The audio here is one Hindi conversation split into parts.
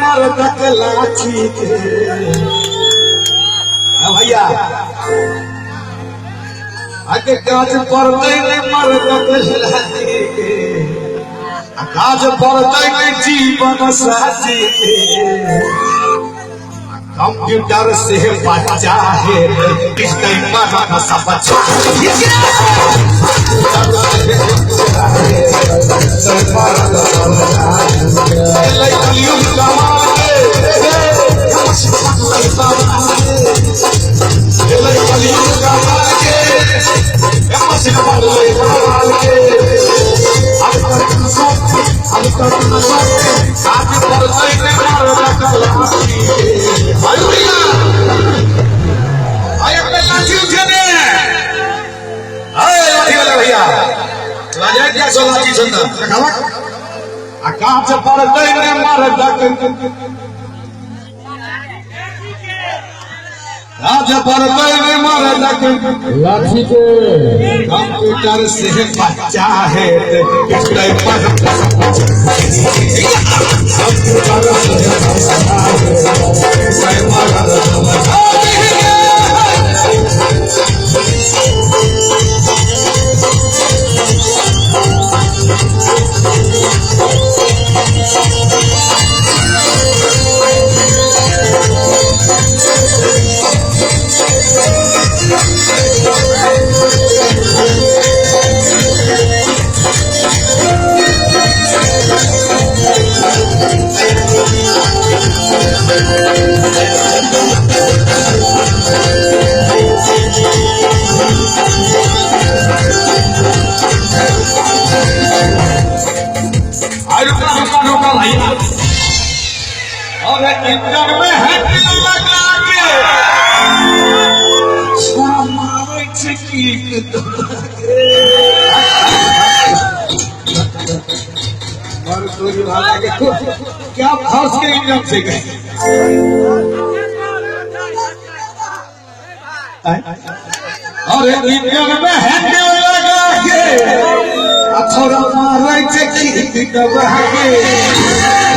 मर्दक लाठी के भैया आगे काज पड़ते मर्दक लाठी के काज पड़ते जीवन साथी के कंप्यूटर से बच्चा है किसने मरना सब बच्चा काज पड़ते काज पड़ते मर्दक लाठी के कंप्यूटर से बच्चा है और इंजन में हैंडल लगा के मारे छिकीक और कोई वाला के क्या फंस के इंजन से गए और इंजन में हैंडल लगा के थोड़ा मारे छिकीक दबा के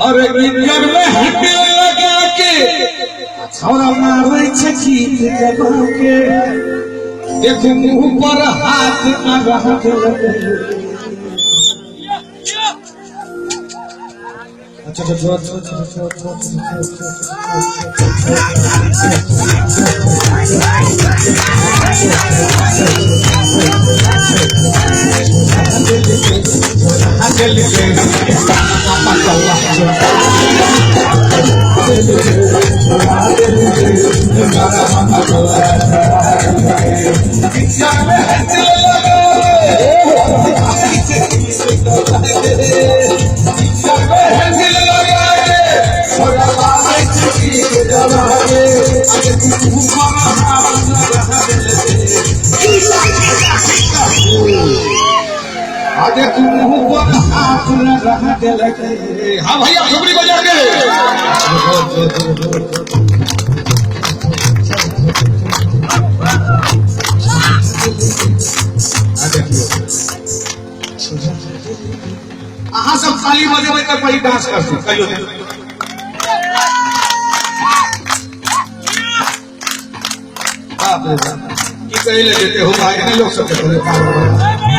और इंजन में हैंडल लगा के थोड़ा मारे छकीत दबा के देखो मुंह पर हाथ लगा के अच्छा आगे तू मुंह पर हाथ लगा के लगे हाँ भैया ठुमरी बजा के अहाँ सब ताली बजेबै त पहिले डांस करछु कहियो बाप रे की कहले देते हो भाई ने लोग सब के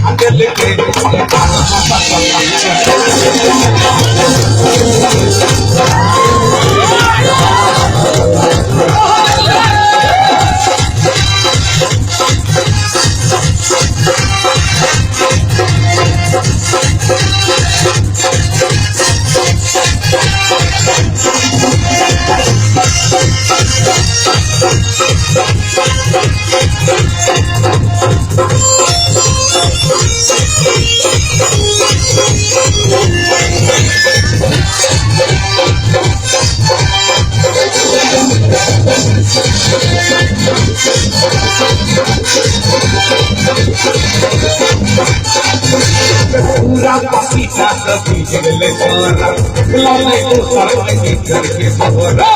आगे लेके पूरा पपीता कभी जगले छोरा लौटे तो सर में करके छोरा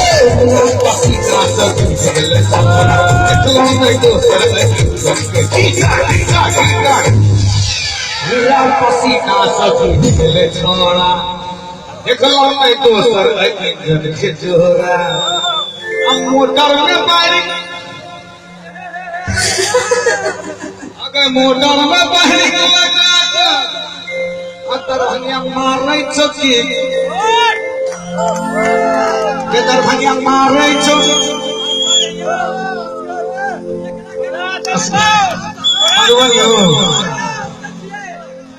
पपीता कभी जगले छोरा लौटे तो सर में करके पूरा पसीना सभी जगले छोरा लौटे तो सर में करके छोरा मोटर में बारिश अगर मोटर में बारिश लगा दरभंगिया मारे चौकी दरभंगिया मारे चौकी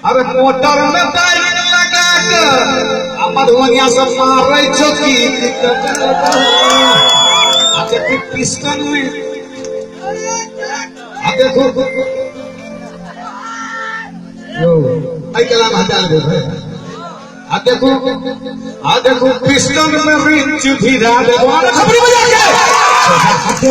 अरे मोटर में बारिश लगा मधुबनिया से मारे चौकी पिस्टन में देखो कलाम हटा दो देखो पिस्टन में रिंच भी रात खबरी बजा के